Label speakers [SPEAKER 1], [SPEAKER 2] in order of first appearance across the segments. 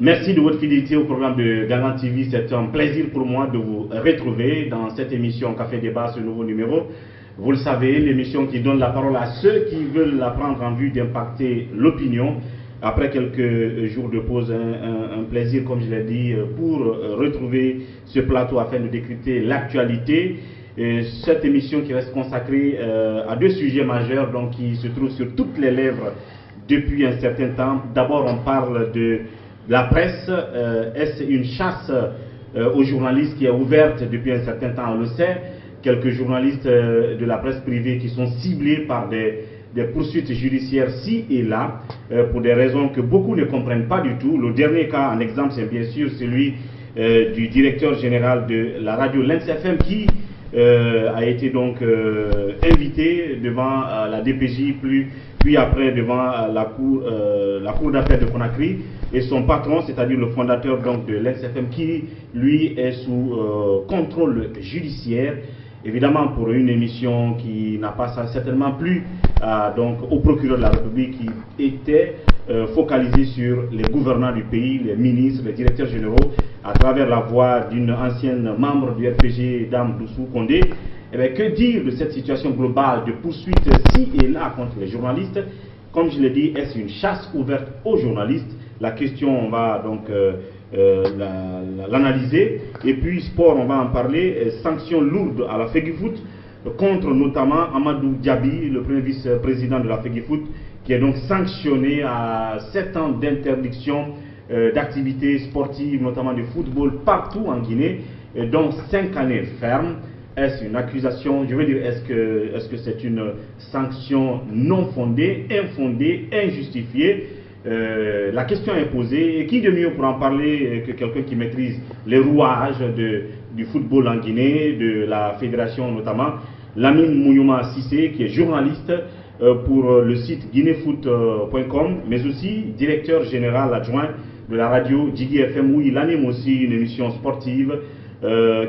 [SPEAKER 1] Merci de votre fidélité au programme de Gagnant TV. C'est un plaisir pour moi de vous retrouver dans cette émission Café Débat, ce nouveau numéro. Vous le savez, l'émission qui donne la parole à ceux qui veulent la prendre en vue d'impacter l'opinion. Après quelques jours de pause, un plaisir, comme je l'ai dit, pour retrouver ce plateau afin de décrypter l'actualité. Cette émission qui reste consacrée à deux sujets majeurs donc, qui se trouvent sur toutes les lèvres depuis un certain temps. D'abord, on parle de la presse. Est-ce une chasse aux journalistes qui est ouverte depuis un certain temps? On le sait. Quelques journalistes de la presse privée qui sont ciblés par des poursuites judiciaires ci et là, pour des raisons que beaucoup ne comprennent pas du tout. Le dernier cas, en exemple, c'est bien sûr celui du directeur général de la radio Lens FM qui a été donc invité devant la DPJ, puis après devant la cour d'appel de Conakry, et son patron, c'est-à-dire le fondateur donc de Lens FM, qui lui est sous contrôle judiciaire. Évidemment, pour une émission qui n'a pas certainement plu donc au procureur de la République, qui était focalisé sur les gouvernants du pays, les ministres, les directeurs généraux, à travers la voix d'une ancienne membre du RPG, Dame Doussou Condé. Eh bien, que dire de cette situation globale de poursuite ci et là contre les journalistes? Comme je l'ai dit, est-ce une chasse ouverte aux journalistes? La question, on va donc l'analyser. Et puis sport, on va en parler. Sanctions lourdes à la FEGIFOOT contre notamment Amadou Diaby, le premier vice-président de la FEGIFOOT, qui est donc sanctionné à 7 ans d'interdiction d'activités sportives, notamment de football, partout en Guinée, dont 5 années fermes. Est-ce une accusation? Je veux dire, est-ce que c'est une sanction non fondée, infondée, injustifiée? La question est posée, et qui de mieux pour en parler que quelqu'un qui maîtrise les rouages du football en Guinée, de la fédération notamment, Lamine Mouyouma Sissé, qui est journaliste pour le site guinéfoot.com, mais aussi directeur général adjoint de la radio Djigui FM, où il anime aussi une émission sportive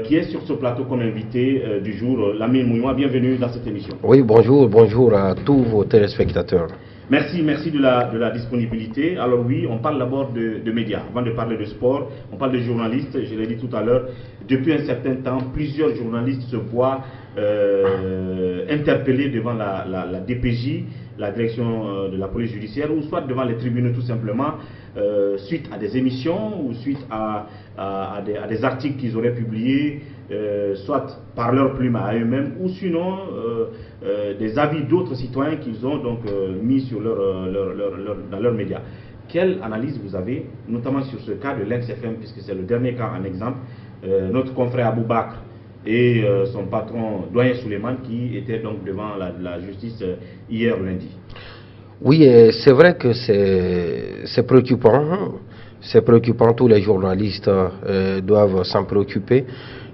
[SPEAKER 1] qui est sur ce plateau comme invité du jour. Lamine Mouyouma, bienvenue dans cette émission.
[SPEAKER 2] Oui, bonjour à tous vos téléspectateurs.
[SPEAKER 1] Merci de la disponibilité. Alors oui, on parle d'abord de médias. Avant de parler de sport, on parle de journalistes. Je l'ai dit tout à l'heure, depuis un certain temps, plusieurs journalistes se voient interpellés devant la DPJ, la direction de la police judiciaire, ou soit devant les tribunaux tout simplement, suite à des émissions ou suite à des articles qu'ils auraient publiés, soit par leur plume à eux-mêmes, ou sinon des avis d'autres citoyens qu'ils ont donc mis sur dans leurs médias. Quelle analyse vous avez, notamment sur ce cas de Lens FM, puisque c'est le dernier cas en exemple, notre confrère Abou Bakr et son patron Doyen Suleiman, qui étaient donc devant la justice hier lundi?
[SPEAKER 2] Oui, c'est vrai que c'est préoccupant. C'est préoccupant, tous les journalistes doivent s'en préoccuper.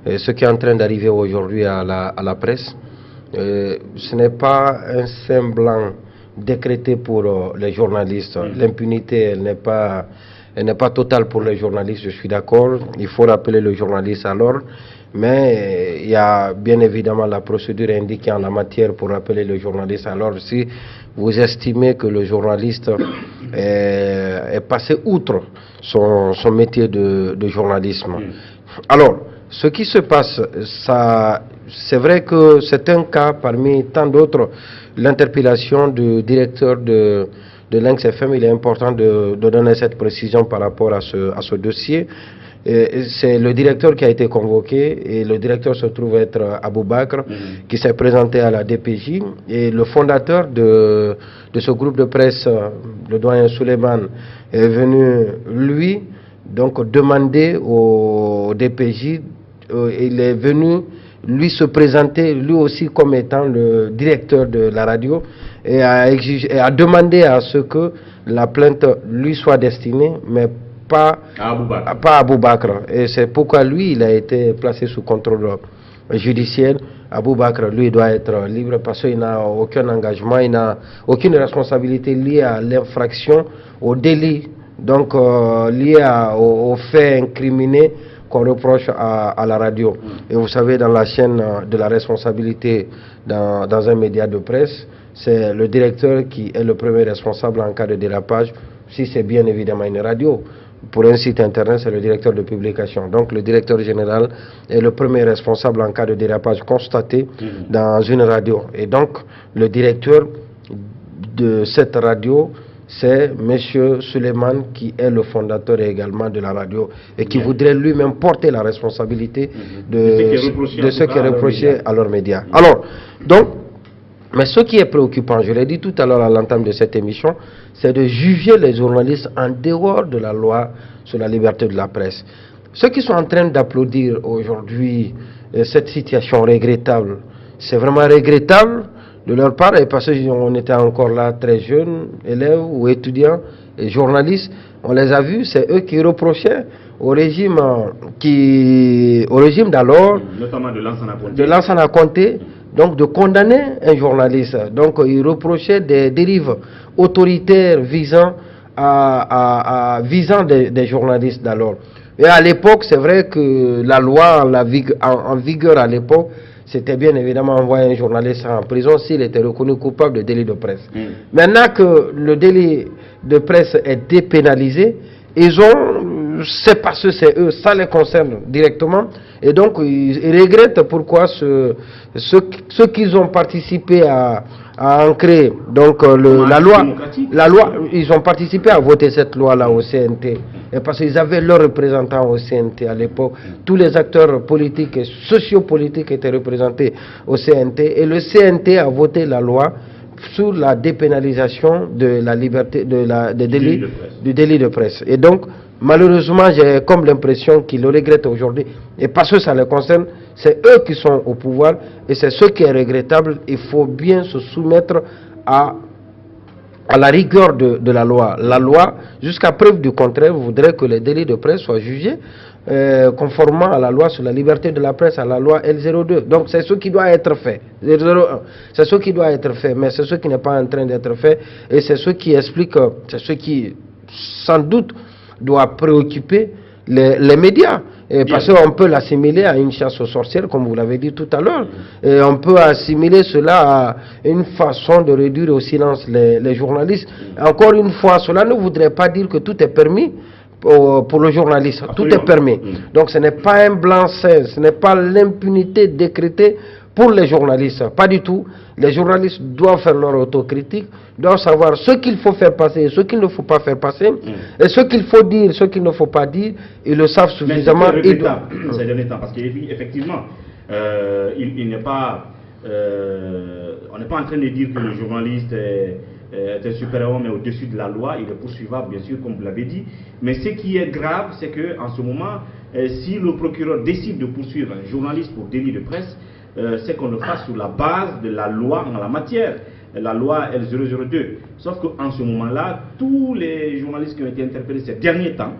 [SPEAKER 2] Ce qui est en train d'arriver aujourd'hui à la presse, ce n'est pas un semblant décrété pour les journalistes. L'impunité, elle n'est pas totale pour les journalistes, je suis d'accord. Il faut rappeler le journaliste alors. Mais il y a bien évidemment la procédure indiquée en la matière pour rappeler le journaliste. Alors si vous estimez que le journaliste est passé outre son métier de journalisme. Alors, ce qui se passe, c'est vrai que c'est un cas parmi tant d'autres. L'interpellation du directeur de Lens FM, il est important de donner cette précision par rapport à ce dossier. C'est le directeur qui a été convoqué, et le directeur se trouve être Abou Bakr, qui s'est présenté à la DPJ, et le fondateur de ce groupe de presse, le doyen Suleiman, est venu lui donc demander au DPJ, il est venu lui se présenter lui aussi comme étant le directeur de la radio, et a demandé à ce que la plainte lui soit destinée, mais pas à Abou Bakr. Et c'est pourquoi lui, il a été placé sous contrôle judiciaire. Abou Bakr, lui, doit être libre parce qu'il n'a aucun engagement, il n'a aucune responsabilité liée à l'infraction, au délit, donc lié au fait incriminé qu'on reproche à la radio. Et vous savez, dans la chaîne de la responsabilité dans un média de presse, c'est le directeur qui est le premier responsable en cas de dérapage, si c'est bien évidemment une radio. pour un site internet, c'est le directeur de publication. Donc le directeur général est le premier responsable en cas de dérapage constaté dans une radio. Et donc le directeur de cette radio, c'est M. Suleiman, qui est le fondateur également de la radio et qui voudrait lui-même porter la responsabilité de ce qui est reproché à leurs médias. Alors, donc, mais ce qui est préoccupant, je l'ai dit tout à l'heure à l'entame de cette émission, c'est de juger les journalistes en dehors de la loi sur la liberté de la presse. Ceux qui sont en train d'applaudir aujourd'hui cette situation regrettable, c'est vraiment regrettable de leur part, et parce qu'on était encore là très jeunes, élèves ou étudiants et journalistes, on les a vus, c'est eux qui reprochaient au régime d'alors,
[SPEAKER 1] notamment
[SPEAKER 2] de Lansana Conté, donc de condamner un journaliste. Donc ils reprochaient des dérives autoritaires visant des journalistes d'alors. Et à l'époque, c'est vrai que la loi en vigueur à l'époque, c'était bien évidemment envoyer un journaliste en prison s'il était reconnu coupable de délit de presse. Maintenant que le délit de presse est dépénalisé, c'est parce que c'est eux, ça les concerne directement, et donc ils regrettent pourquoi ceux qui ont participé à ancrer donc la loi, ils ont participé à voter cette loi-là au CNT, et parce qu'ils avaient leurs représentants au CNT à l'époque, tous les acteurs politiques et sociopolitiques étaient représentés au CNT, et le CNT a voté la loi sur la dépénalisation de la liberté, du délit de presse. Et donc, malheureusement, j'ai comme l'impression qu'ils le regrettent aujourd'hui. Et parce que ça les concerne, c'est eux qui sont au pouvoir. Et c'est ce qui est regrettable. Il faut bien se soumettre à la rigueur de la loi. La loi, jusqu'à preuve du contraire, voudrait que les délits de presse soient jugés conformément à la loi sur la liberté de la presse, à la loi L02. Donc c'est ce qui doit être fait. 001. C'est ce qui doit être fait, mais c'est ce qui n'est pas en train d'être fait. Et c'est ce qui explique, c'est ce qui sans doute doit préoccuper les médias. Et parce qu'on peut l'assimiler à une chasse aux sorcières, comme vous l'avez dit tout à l'heure. Et on peut assimiler cela à une façon de réduire au silence les journalistes. Encore une fois, cela ne voudrait pas dire que tout est permis pour le journaliste. Absolument. Tout est permis. Donc ce n'est pas un blanc-seing, ce n'est pas l'impunité décrétée pour les journalistes. Pas du tout. Les journalistes doivent faire leur autocritique, doivent savoir ce qu'il faut faire passer et ce qu'il ne faut pas faire passer, et ce qu'il faut dire, ce qu'il ne faut pas dire, ils le savent suffisamment.
[SPEAKER 1] Mais c'est dernier temps, parce qu'effectivement, il n'est pas, on n'est pas en train de dire que le journaliste est un super-héros, mais au-dessus de la loi, il est poursuivable, bien sûr, comme vous l'avez dit. Mais ce qui est grave, c'est qu'en ce moment, si le procureur décide de poursuivre un journaliste pour délit de presse, c'est qu'on le fasse sur la base de la loi en la matière, la loi L002. Sauf qu'en ce moment-là, tous les journalistes qui ont été interpellés ces derniers temps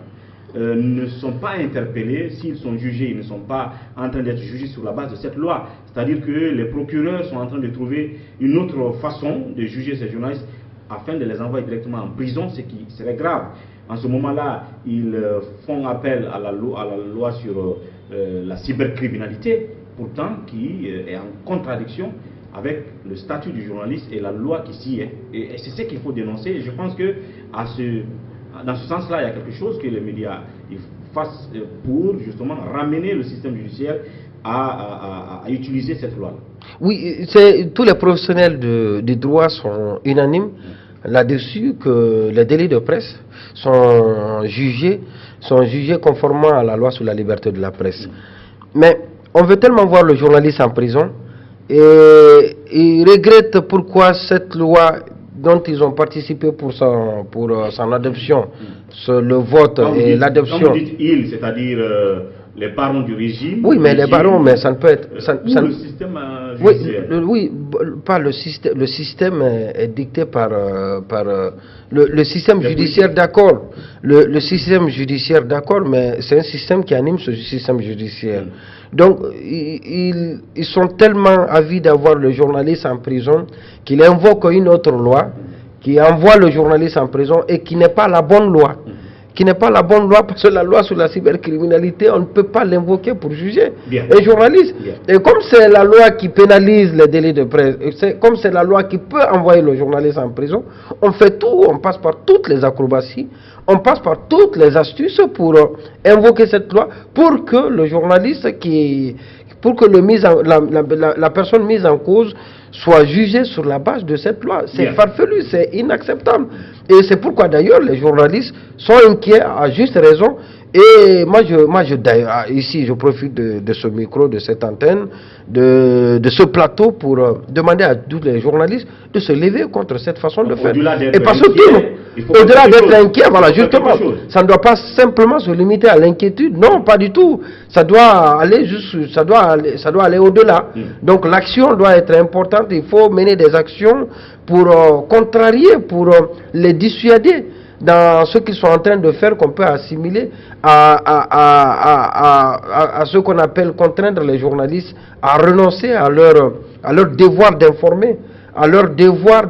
[SPEAKER 1] ne sont pas interpellés. S'ils sont jugés, ils ne sont pas en train d'être jugés sur la base de cette loi. C'est-à-dire que les procureurs sont en train de trouver une autre façon de juger ces journalistes afin de les envoyer directement en prison, ce qui serait grave. En ce moment-là, ils font appel à la loi sur la cybercriminalité, pourtant qui est en contradiction avec le statut du journaliste et la loi qui s'y est. Et c'est ce qu'il faut dénoncer. Et je pense que dans ce sens-là, il y a quelque chose que les médias fassent pour justement ramener le système judiciaire à utiliser cette loi.
[SPEAKER 2] Oui, tous les professionnels du droit sont unanimes là-dessus, que les délits de presse sont jugés conformément à la loi sur la liberté de la presse. Mais on veut tellement voir le journaliste en prison, et ils regrettent pourquoi cette loi dont ils ont participé pour son adoption, le vote et l'adoption.
[SPEAKER 1] Quand vous dites ils, c'est-à-dire les barons du régime.
[SPEAKER 2] Oui, mais les barons, mais ça ne peut être.
[SPEAKER 1] Le système judiciaire.
[SPEAKER 2] Oui, pas le système. Le système est dicté par le système judiciaire, d'accord. Le système judiciaire, d'accord, mais c'est un système qui anime ce système judiciaire. Donc, ils sont tellement avides d'avoir le journaliste en prison qu'ils invoquent une autre loi qui envoie le journaliste en prison et qui n'est pas la bonne loi, qui n'est pas la bonne loi, parce que la loi sur la cybercriminalité, on ne peut pas l'invoquer pour juger
[SPEAKER 1] Bien.
[SPEAKER 2] un journaliste.
[SPEAKER 1] Bien.
[SPEAKER 2] Et comme c'est la loi qui pénalise les délits de presse, comme c'est la loi qui peut envoyer le journaliste en prison, on fait tout, on passe par toutes les acrobaties, on passe par toutes les astuces pour invoquer cette loi, pour que le journaliste pour que la personne mise en cause soit jugée sur la base de cette loi. C'est farfelu, c'est inacceptable. Et c'est pourquoi d'ailleurs les journalistes sont inquiets à juste raison. Et d'ailleurs, ici, je profite de ce micro, de cette antenne, de ce plateau pour demander à tous les journalistes de se lever contre cette façon de faire. Et parce que au-delà d'être inquiet, voilà, justement, ça ne doit pas simplement se limiter à l'inquiétude. Non, pas du tout. Ça doit aller aller au-delà. Donc l'action doit être importante. Il faut mener des actions pour contrarier, pour les dissuader dans ce qu'ils sont en train de faire, qu'on peut assimiler à ce qu'on appelle contraindre les journalistes à renoncer à leur devoir d'informer, à leur devoir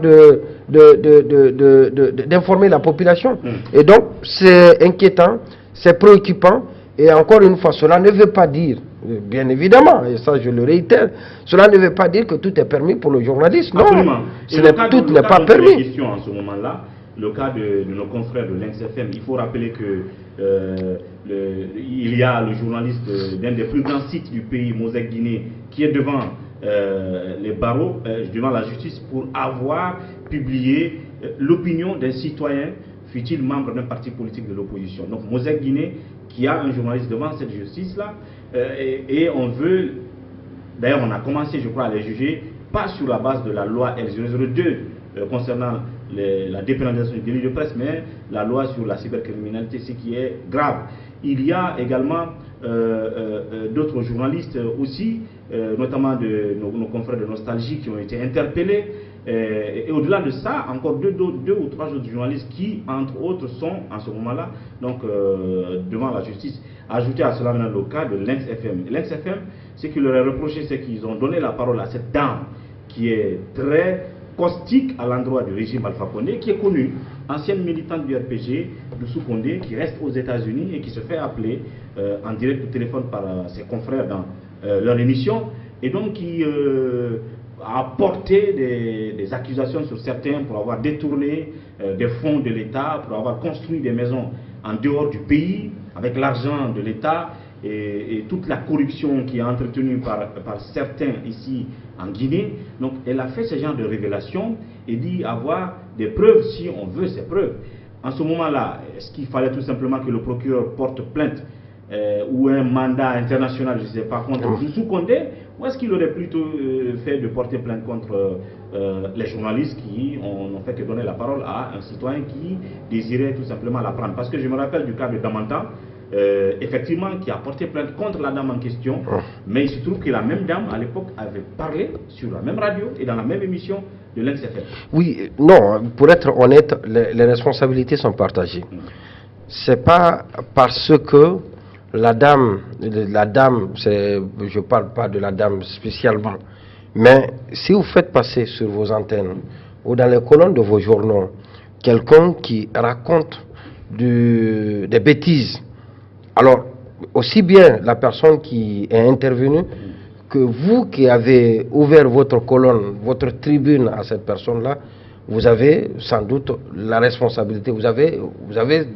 [SPEAKER 2] d'informer la population. Et donc, c'est inquiétant, c'est préoccupant, et encore une fois, cela ne veut pas dire, bien évidemment, et ça je le réitère, cela ne veut pas dire que tout est permis pour le journaliste. Non, tout n'est pas permis.
[SPEAKER 1] En ce moment-là, le cas de nos confrères de Lynx FM, il faut rappeler que il y a le journaliste d'un des plus grands sites du pays, Mosaic Guinée, qui est devant les barreaux, devant la justice, pour avoir publié l'opinion d'un citoyen, fut-il membre d'un parti politique de l'opposition. Donc Mosaic Guinée, qui a un journaliste devant cette justice-là, et on veut, d'ailleurs on a commencé, je crois, à les juger, pas sur la base de la loi L002 concernant la dépénalisation du délit de presse, mais la loi sur la cybercriminalité, ce qui est grave. Il y a également d'autres journalistes aussi, notamment nos confrères de Nostalgie, qui ont été interpellés. Et au-delà de ça, encore deux ou trois autres journalistes qui, entre autres, sont en ce moment-là donc devant la justice. Ajouté à cela maintenant le cas de Lynx FM. Lynx FM, ce qui leur est reproché, c'est qu'ils ont donné la parole à cette dame qui est très caustique à l'endroit du régime Alpha Condé, qui est connue, ancienne militante du RPG, Doussou Condé, qui reste aux États-Unis et qui se fait appeler en direct au téléphone par ses confrères dans leur émission, et donc qui a porté des accusations sur certains pour avoir détourné des fonds de l'État, pour avoir construit des maisons en dehors du pays avec l'argent de l'État, et toute la corruption qui est entretenue par certains ici en Guinée. Donc elle a fait ce genre de révélations et dit avoir des preuves si on veut ces preuves. En ce moment-là, est-ce qu'il fallait tout simplement que le procureur porte plainte ou un mandat international, je ne sais pas, contre Doussou Condé, ou est-ce qu'il aurait plutôt fait de porter plainte contre les journalistes qui n'ont fait que donner la parole à un citoyen qui désirait tout simplement la prendre? Parce que je me rappelle du cas de Damanta, effectivement, qui a porté plainte contre la dame en question, mais il se trouve que la même dame à l'époque avait parlé sur la même radio et dans la même émission de Lynx FM. Oui, non, pour être honnête, les responsabilités sont partagées. C'est pas parce que la dame, je parle pas de la dame spécialement, mais si vous faites passer sur vos antennes ou dans les colonnes de vos journaux quelqu'un qui raconte des bêtises, alors aussi bien la personne qui est intervenue que vous qui avez ouvert votre colonne, votre tribune à cette personne-là, vous avez sans doute la responsabilité, vous avez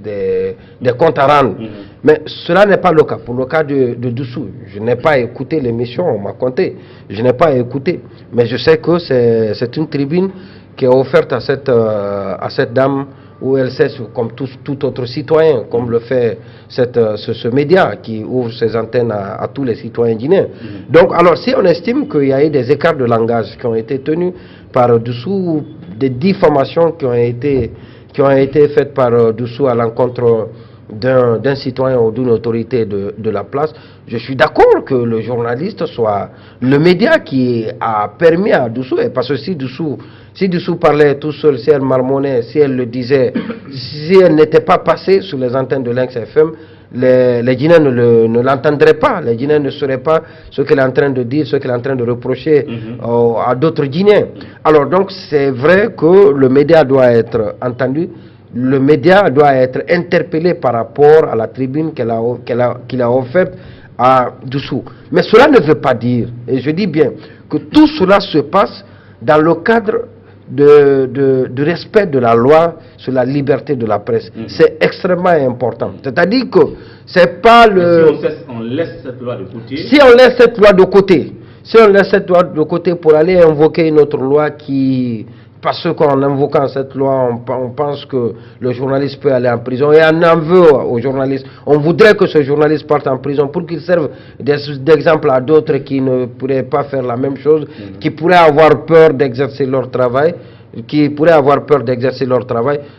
[SPEAKER 1] des comptes à rendre. Mais cela n'est pas le cas. Pour le cas de Doussou, je n'ai pas écouté l'émission, on m'a compté, je n'ai pas écouté. Mais je sais que c'est une tribune qui est offerte à cette dame, où elle sait, comme tout autre citoyen, comme le fait ce média qui ouvre ses antennes à tous les citoyens guinéens. Donc, alors, si on estime qu'il y a eu des écarts de langage qui ont été tenus par Doussou, des diffamations qui ont été faites par Doussou à l'encontre d'un citoyen ou d'une autorité de la place, je suis d'accord que le journaliste soit le média qui a permis à Doussou, et parce que si Doussou parlait tout seul, si elle marmonnait, si elle le disait, si elle n'était pas passée sur les antennes de Lynx FM, les Guinéens ne l'entendraient pas, les Guinéens ne sauraient pas ce qu'elle est en train de dire, ce qu'elle est en train de reprocher à d'autres Guinéens. Alors donc c'est vrai que le média doit être entendu
[SPEAKER 2] le média doit être interpellé par rapport à la tribune qu'il a offerte à Dossou. Mais cela ne veut pas dire, et je dis bien, que tout cela se passe dans le cadre du respect de la loi sur la liberté de la presse. C'est extrêmement important. C'est-à-dire que c'est pas le...
[SPEAKER 1] Si on laisse cette loi de côté...
[SPEAKER 2] Si on laisse cette loi de côté, si on laisse cette loi de côté pour aller invoquer une autre loi qui... Parce qu'en invoquant cette loi, on pense que le journaliste peut aller en prison. Et on en veut aux journalistes. On voudrait que ce journaliste parte en prison pour qu'il serve d'exemple à d'autres qui ne pourraient pas faire la même chose, qui pourraient avoir peur d'exercer leur travail,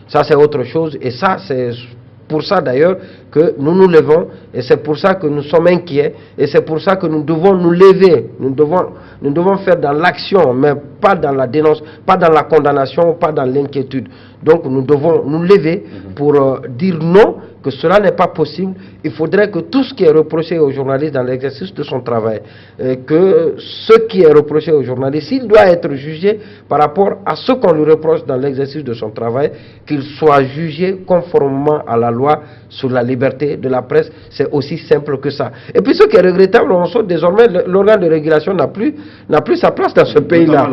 [SPEAKER 2] Ça, c'est autre chose. Et ça, c'est pour ça d'ailleurs que nous nous levons, et c'est pour ça que nous sommes inquiets, et c'est pour ça que nous devons nous lever, nous devons faire dans l'action, mais pas dans la dénonce, pas dans la condamnation, pas dans l'inquiétude. Donc nous devons nous lever pour dire non, que cela n'est pas possible. Il faudrait que tout ce qui est reproché aux journalistes dans l'exercice de son travail, que ce qui est reproché aux journalistes, s'il doit être jugé par rapport à ce qu'on lui reproche dans l'exercice de son travail, qu'il soit jugé conformément à la loi sur la liberté de la presse. C'est aussi simple que ça. Et puis ce qui est regrettable, on sait désormais l'organe de régulation n'a plus sa place dans ce pays-là.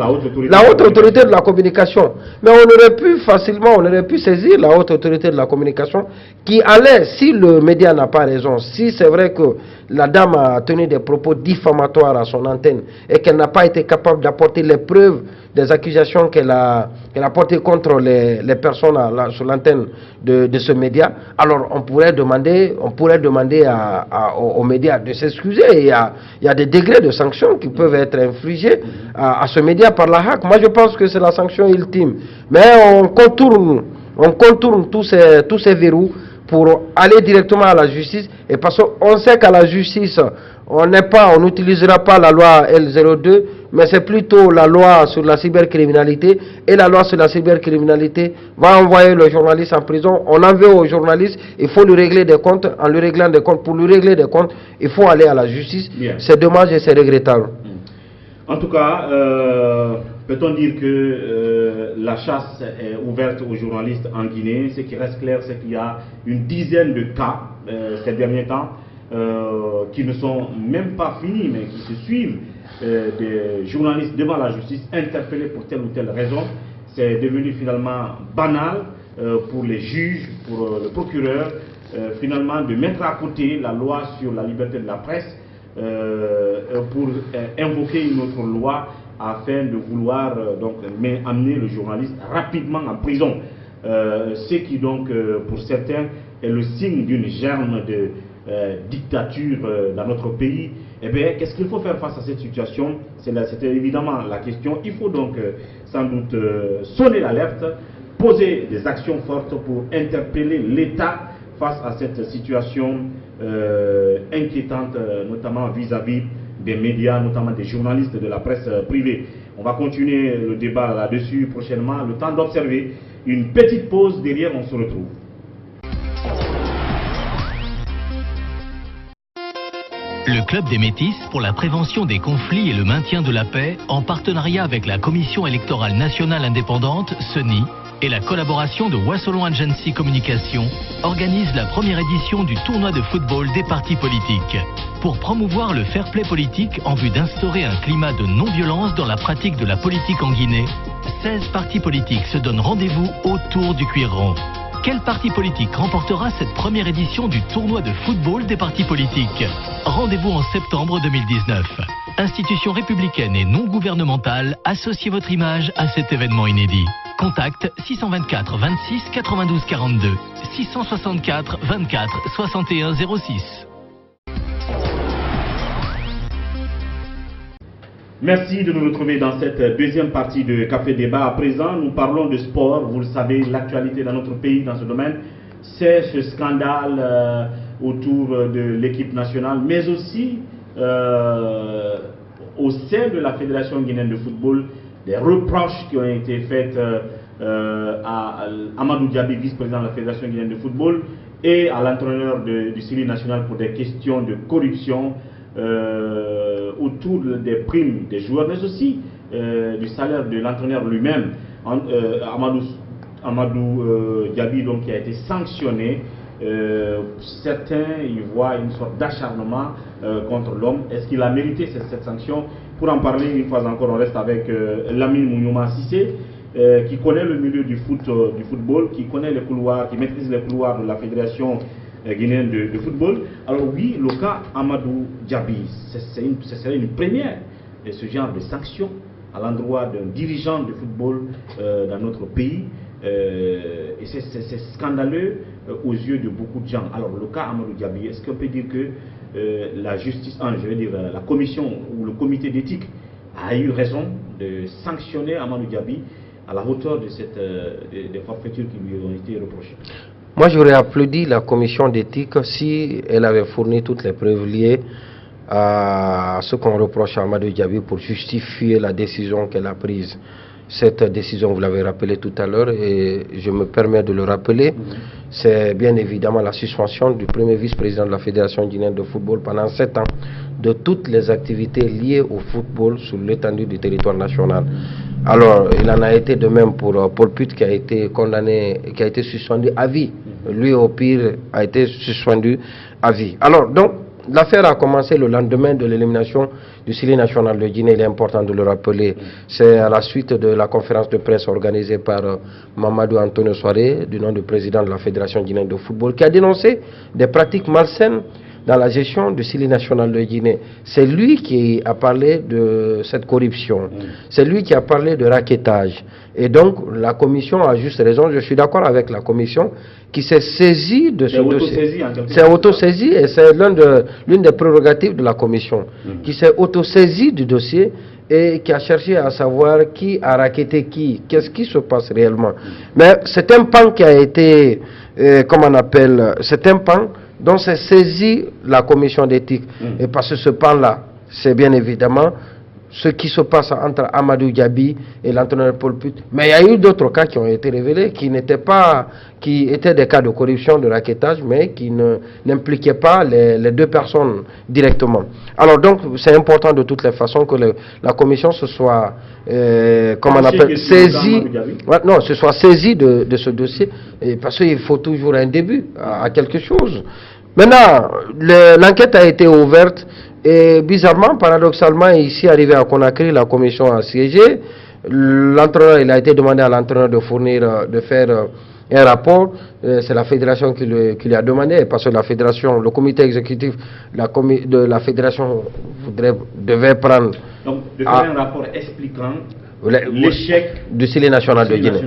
[SPEAKER 2] La haute autorité de la communication. Mais on aurait pu facilement, on aurait pu saisir la haute autorité de la communication qui allait, si le média n'a pas raison, si c'est vrai que la dame a tenu des propos diffamatoires à son antenne et qu'elle n'a pas été capable d'apporter les preuves des accusations qu'elle a portées contre les personnes sur l'antenne de ce média, alors on pourrait demander aux médias de s'excuser. Il y a des degrés de sanctions qui peuvent être infligés à ce média par la HAC. Moi je pense que c'est la sanction ultime. Mais on contourne tous ces verrous pour aller directement à la justice, et parce qu'on sait qu'à la justice, on n'utilisera pas la loi L02, mais c'est plutôt la loi sur la cybercriminalité, et la loi sur la cybercriminalité va envoyer le journaliste en prison. On en veut au journaliste, il faut lui régler des comptes. En lui réglant des comptes, pour lui régler des comptes, il faut aller à la justice. C'est dommage et c'est regrettable.
[SPEAKER 1] En tout cas, peut-on dire que la chasse est ouverte aux journalistes en Guinée? Ce qui reste clair, c'est qu'il y a une dizaine de cas ces derniers temps qui ne sont même pas finis, mais qui se suivent. Des journalistes devant la justice interpellés pour telle ou telle raison. C'est devenu finalement banal pour les juges, pour le procureur, finalement de mettre à côté la loi sur la liberté de la presse pour invoquer une autre loi afin de vouloir amener le journaliste rapidement en prison. Ce qui donc pour certains est le signe d'une germe de dictature dans notre pays. Eh bien, qu'est-ce qu'il faut faire face à cette situation? C'était évidemment la question. Il faut donc sans doute sonner l'alerte, poser des actions fortes pour interpeller l'État face à cette situation inquiétante, notamment vis-à-vis des médias, notamment des journalistes de la presse privée. On va continuer le débat là-dessus prochainement. Le temps d'observer une petite pause. Derrière, on se retrouve.
[SPEAKER 3] Le Club des Métis pour la prévention des conflits et le maintien de la paix, en partenariat avec la Commission électorale nationale indépendante, CENI, et la collaboration de Wassolon Agency Communication, organise la première édition du tournoi de football des partis politiques. Pour promouvoir le fair play politique en vue d'instaurer un climat de non-violence dans la pratique de la politique en Guinée, 16 partis politiques se donnent rendez-vous autour du cuir rond. Quel parti politique remportera cette première édition du tournoi de football des partis politiques? Rendez-vous en septembre 2019. Institution républicaine et non gouvernementale, associez votre image à cet événement inédit. Contact 624 26 92 42, 664 24 61 06.
[SPEAKER 1] Merci de nous retrouver dans cette deuxième partie de Café Débat. À présent, nous parlons de sport. Vous le savez, l'actualité dans notre pays dans ce domaine, c'est ce scandale autour de l'équipe nationale, mais aussi au sein de la Fédération guinéenne de football, des reproches qui ont été faits à Amadou Diaby, vice-président de la Fédération guinéenne de football, et à l'entraîneur du Syrie national pour des questions de corruption autour des primes des joueurs, mais aussi du salaire de l'entraîneur lui-même. Amadou Diaby, donc, qui a été sanctionné. Certains y voient une sorte d'acharnement contre l'homme. Est-ce qu'il a mérité cette sanction? Pour en parler, une fois encore, on reste avec Lamine Mouniouma Cissé, qui connaît le milieu du football, qui connaît les couloirs, qui maîtrise les couloirs de la Fédération guinéenne de football. Alors oui, le cas Amadou Diaby, ce serait une première de ce genre de sanction à l'endroit d'un dirigeant de football dans notre pays. Et c'est scandaleux aux yeux de beaucoup de gens. Alors le cas Amadou Diaby, est-ce qu'on peut dire que la justice, la commission ou le comité d'éthique a eu raison de sanctionner Amadou Diaby à la hauteur de des forfaitures qui lui ont été reprochées?
[SPEAKER 2] Moi, j'aurais applaudi la commission d'éthique si elle avait fourni toutes les preuves liées à ce qu'on reproche à Amadou Diaby pour justifier la décision qu'elle a prise. Cette décision, vous l'avez rappelé tout à l'heure, et je me permets de le rappeler, c'est bien évidemment la suspension du premier vice-président de la Fédération guinéenne de football pendant 7 ans de toutes les activités liées au football sur l'étendue du territoire national. Alors, il en a été de même pour Paul Put, qui a été condamné, qui a été suspendu à vie. Lui, au pire, a été suspendu à vie. Alors, donc, l'affaire a commencé le lendemain de l'élimination du Syli national de Guinée, il est important de le rappeler. C'est à la suite de la conférence de presse organisée par Mamadou Antonio Soare, du nom du président de la Fédération guinéenne de football, qui a dénoncé des pratiques malsaines dans la gestion du Syli national de Guinée. C'est lui qui a parlé de cette corruption, c'est lui qui a parlé de rackettage. Et donc, la commission a juste raison, je suis d'accord avec la commission, qui s'est saisie de ce dossier. C'est auto-saisi et c'est l'une des prérogatives de la commission, qui s'est auto-saisie du dossier et qui a cherché à savoir qui a racketté qui, qu'est-ce qui se passe réellement. Mais c'est un pan qui a été, comment on appelle, c'est un pan dont s'est saisie la commission d'éthique. Et parce que ce pan-là, c'est bien évidemment ce qui se passe entre Amadou Diaby et l'entraîneur Paul Put. Mais il y a eu d'autres cas qui ont été révélés, qui étaient des cas de corruption, de rackettage, mais qui n'impliquaient pas les deux personnes directement. Alors donc, c'est important de toutes les façons que la commission se soit, saisie, se soit saisie de ce dossier, parce qu'il faut toujours un début à quelque chose. Maintenant, l'enquête a été ouverte. Et bizarrement, paradoxalement, ici, arrivé à Conakry, la commission a siégé. L'entraîneur, il a été demandé à l'entraîneur de faire un rapport. C'est la fédération qui lui a demandé, parce que la fédération, le comité exécutif de la fédération devait prendre...
[SPEAKER 1] Donc, de faire un rapport expliquant l'échec
[SPEAKER 2] du Syli national de Guinée.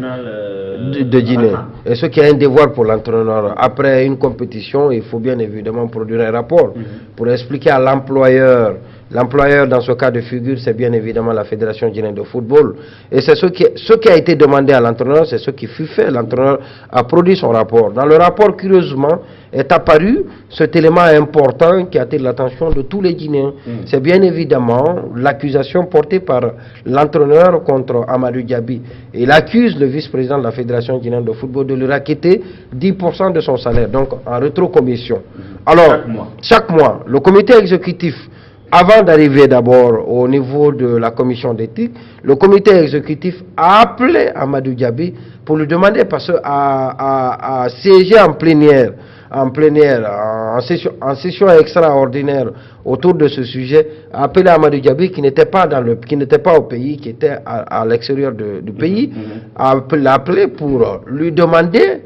[SPEAKER 2] De Guinée. Et ce qui est un devoir pour l'entraîneur. Après une compétition, il faut bien évidemment produire un rapport pour expliquer à l'employeur. L'employeur, dans ce cas de figure, c'est bien évidemment la Fédération guinéenne de football. Et c'est ce qui a été demandé à l'entraîneur, c'est ce qui fut fait. L'entraîneur a produit son rapport. Dans le rapport, curieusement, est apparu cet élément important qui attire l'attention de tous les Guinéens. C'est bien évidemment l'accusation portée par l'entraîneur contre Amadou Diaby. Il accuse le vice-président de la Fédération guinéenne de football de lui racketter 10% de son salaire, donc en rétrocommission. Alors, chaque mois, le comité exécutif, avant d'arriver d'abord au niveau de la commission d'éthique, le comité exécutif a appelé Amadou Diaby pour lui demander, parce qu'à siéger en plénière, en session extraordinaire autour de ce sujet, a appelé Amadou Diaby qui n'était pas au pays, qui était à l'extérieur du pays, a appelé pour lui demander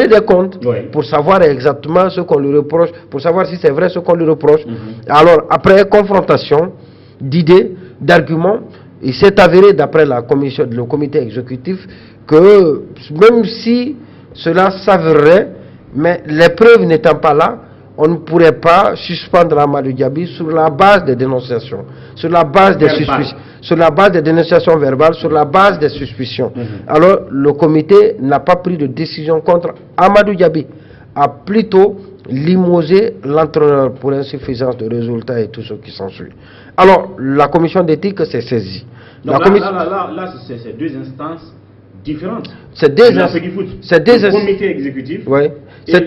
[SPEAKER 2] des comptes, pour savoir exactement ce qu'on lui reproche, pour savoir si c'est vrai ce qu'on lui reproche. Alors, après confrontation d'idées, d'arguments, il s'est avéré, d'après le comité exécutif, que même si cela s'avérerait, mais les preuves n'étant pas là, on ne pourrait pas suspendre Amadou Diaby sur la base des dénonciations, sur la base des suspicions, sur la base des dénonciations verbales, sur la base des suspicions. Alors, le comité n'a pas pris de décision contre Amadou Diaby, a plutôt limogé l'entraîneur pour insuffisance de résultats et tout ce qui s'ensuit. Alors, la commission d'éthique s'est saisie.
[SPEAKER 1] Donc là, c'est deux instances différentes.
[SPEAKER 2] C'est
[SPEAKER 1] le comité exécutif et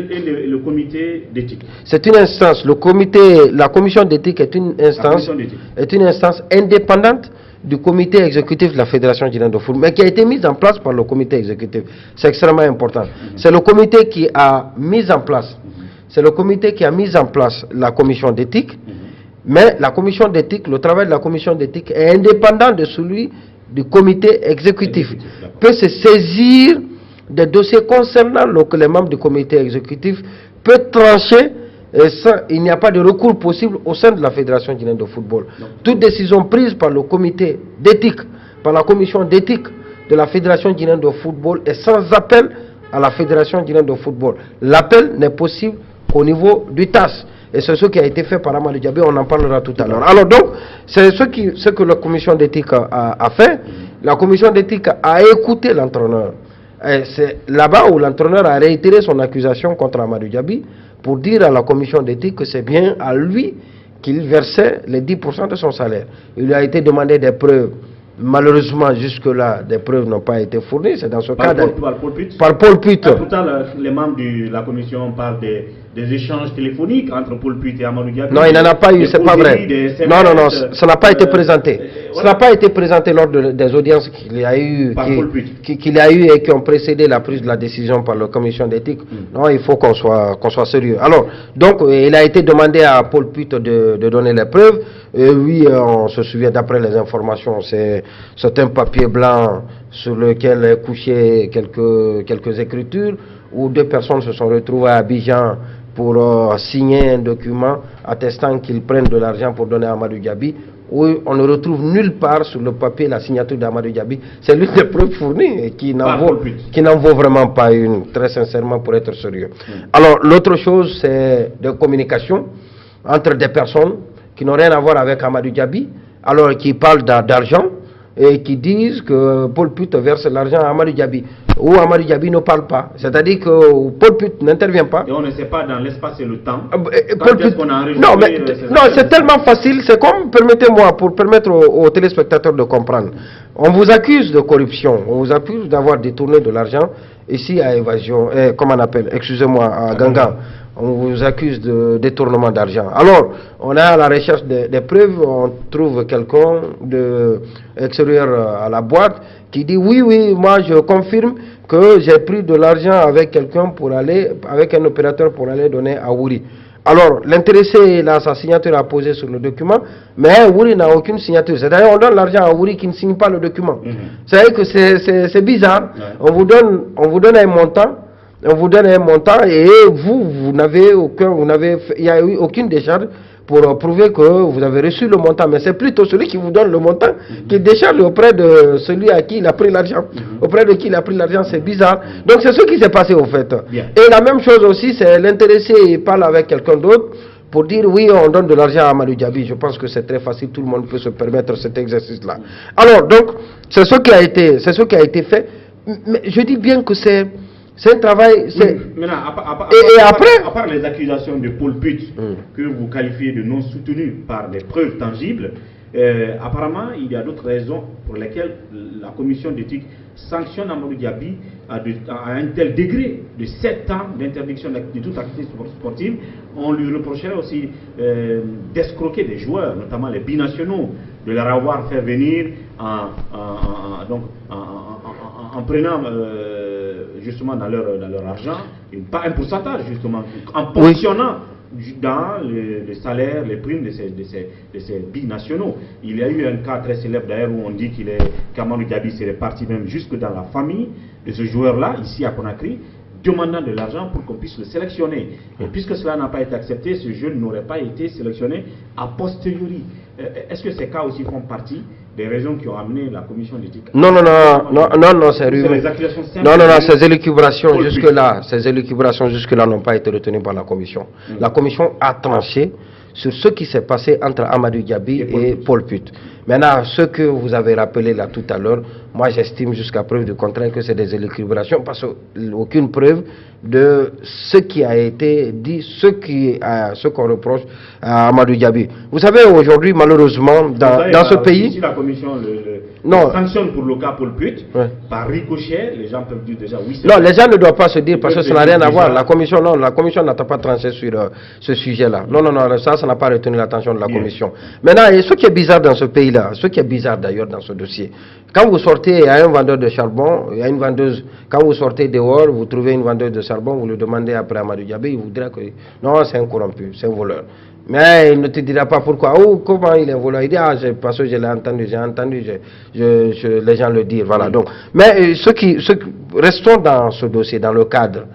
[SPEAKER 1] le comité d'éthique.
[SPEAKER 2] C'est une instance. La commission d'éthique est une instance indépendante du comité exécutif de la Fédération guinéenne de football, mais qui a été mise en place par le comité exécutif. C'est extrêmement important. C'est le comité qui a mis en place, la commission d'éthique, mais la commission d'éthique, le travail de la commission d'éthique est indépendant de celui du comité exécutif. Peut se saisir des dossiers concernant les membres du comité exécutif, peut trancher. Il n'y a pas de recours possible au sein de la Fédération guinéenne de football. Toute décision prise par le comité d'éthique, par la commission d'éthique de la Fédération guinéenne de football est sans appel à la Fédération guinéenne de football. L'appel n'est possible qu'au niveau du TAS. Et c'est ce qui a été fait par Amadou Diaby, on en parlera tout à l'heure. Alors donc, c'est ce que la commission d'éthique a fait. La commission d'éthique a écouté l'entraîneur. C'est là-bas où l'entraîneur a réitéré son accusation contre Amadou Diaby pour dire à la commission d'éthique que c'est bien à lui qu'il versait les 10% de son salaire. Il lui a été demandé des preuves. Malheureusement, jusque-là, des preuves n'ont pas été fournies. C'est dans ce cas par Paul Putt.
[SPEAKER 1] Pourtant, les membres de la commission parlent des échanges téléphoniques entre Paul Putt et Amadou Diaby.
[SPEAKER 2] Non, il n'en a pas eu, c'est pas vrai. Non, ça n'a pas été présenté. Ça n'a pas été présenté lors des audiences qu'il y a eu et qui ont précédé la prise de la décision par la commission d'éthique. Non, il faut qu'on soit sérieux. Alors, donc, il a été demandé à Paul Putt de donner les preuves. Et oui, on se souvient d'après les informations, c'est un papier blanc sur lequel est couché quelques écritures où deux personnes se sont retrouvées à Abidjan pour signer un document attestant qu'ils prennent de l'argent pour donner à Amadou Diaby, où on ne retrouve nulle part sur le papier la signature d'Amadou Diaby. C'est l'une des preuves fournies et qui n'en vaut vraiment pas une, très sincèrement, pour être sérieux. Alors, l'autre chose, c'est de communication entre des personnes qui n'ont rien à voir avec Amadou Diaby, alors qui parlent d'argent et qui disent que Paul Putt verse l'argent à Amadou Diaby, ou Amadou Diaby ne parle pas. C'est-à-dire que Paul Putt n'intervient pas.
[SPEAKER 1] Et on ne sait pas dans l'espace et le temps.
[SPEAKER 2] Non, c'est tellement facile. C'est comme, permettez-moi, pour permettre aux téléspectateurs de comprendre. On vous accuse de corruption, on vous accuse d'avoir détourné de l'argent ici à Évasion, comment on appelle, excusez-moi, à Ganga. On vous accuse de détournement d'argent. Alors, on est à la recherche des preuves, on trouve quelqu'un extérieur à la boîte qui dit oui, moi je confirme que j'ai pris de l'argent avec quelqu'un avec un opérateur pour aller donner à Wouri. Alors, l'intéressé, il a sa signature à poser sur le document, mais Wouri n'a aucune signature. C'est-à-dire, on donne l'argent à Wouri qui ne signe pas le document. C'est-à-dire que c'est bizarre. On vous donne un montant. On vous donne un montant et vous n'avez il n'y a eu aucune décharge pour prouver que vous avez reçu le montant. Mais c'est plutôt celui qui vous donne le montant qui décharge auprès de celui à qui il a pris l'argent. Auprès de qui il a pris l'argent, c'est bizarre. Donc c'est ce qui s'est passé au fait. Et la même chose aussi, c'est l'intéressé parle avec quelqu'un d'autre pour dire oui, on donne de l'argent à Amadou Diaby. Je pense que c'est très facile, tout le monde peut se permettre cet exercice-là. Alors donc, c'est ce qui a été fait. Mais je dis bien que c'est un travail.
[SPEAKER 1] Maintenant, à part les accusations de Paul Putt, que vous qualifiez de non soutenues par des preuves tangibles, apparemment, il y a d'autres raisons pour lesquelles la commission d'éthique sanctionne Amadou Diaby à un tel degré de 7 ans d'interdiction de toute activité sportive. On lui reprochait aussi d'escroquer des joueurs, notamment les binationaux, de leur avoir fait venir en prenant justement dans leur argent, pas un pourcentage justement, en positionnant dans les salaires, les primes de ces binationaux. Il y a eu un cas très célèbre d'ailleurs où on dit qu'Amadou Diaby serait parti même jusque dans la famille de ce joueur-là, ici à Conakry, demandant de l'argent pour qu'on puisse le sélectionner. Et puisque cela n'a pas été accepté, ce jeune n'aurait pas été sélectionné a posteriori. Est-ce que ces cas aussi font partie des raisons qui ont amené la commission d'éthique?
[SPEAKER 2] Non, c'est les accusations simples. Non, ces élucubrations jusque-là n'ont pas été retenues par la commission. La commission a tranché sur ce qui s'est passé entre Amadou Diaby et Paul Putt. Maintenant, ce que vous avez rappelé là tout à l'heure, moi j'estime jusqu'à preuve du contraire que c'est des élucubrations parce qu'aucune preuve de ce qui a été dit, ce qu'on reproche à Amadou Diaby. Vous savez, aujourd'hui, malheureusement, dans ce pays...
[SPEAKER 1] Si la commission sanctionne pour le cas Paul Putt, par ricochet, les gens peuvent dire déjà oui.
[SPEAKER 2] Non, les gens ne doivent pas se dire parce que ça n'a rien à voir. La commission n'attend pas tranché sur ce sujet-là. Non, ça n'a pas retenu l'attention de la commission. Maintenant, et ce qui est bizarre dans ce pays-là, ce qui est bizarre d'ailleurs dans ce dossier, quand vous sortez, il y a un vendeur de charbon, il y a une vendeuse, quand vous sortez dehors, vous trouvez une vendeuse de charbon, vous lui demandez après Amadou Diaby, il vous dira que non, c'est un corrompu, c'est un voleur. Mais il ne te dira pas pourquoi, ou comment il est voleur. Il dit, ah, parce que je l'ai entendu, les gens le dire, voilà. Donc, mais restons dans ce dossier, dans le cadre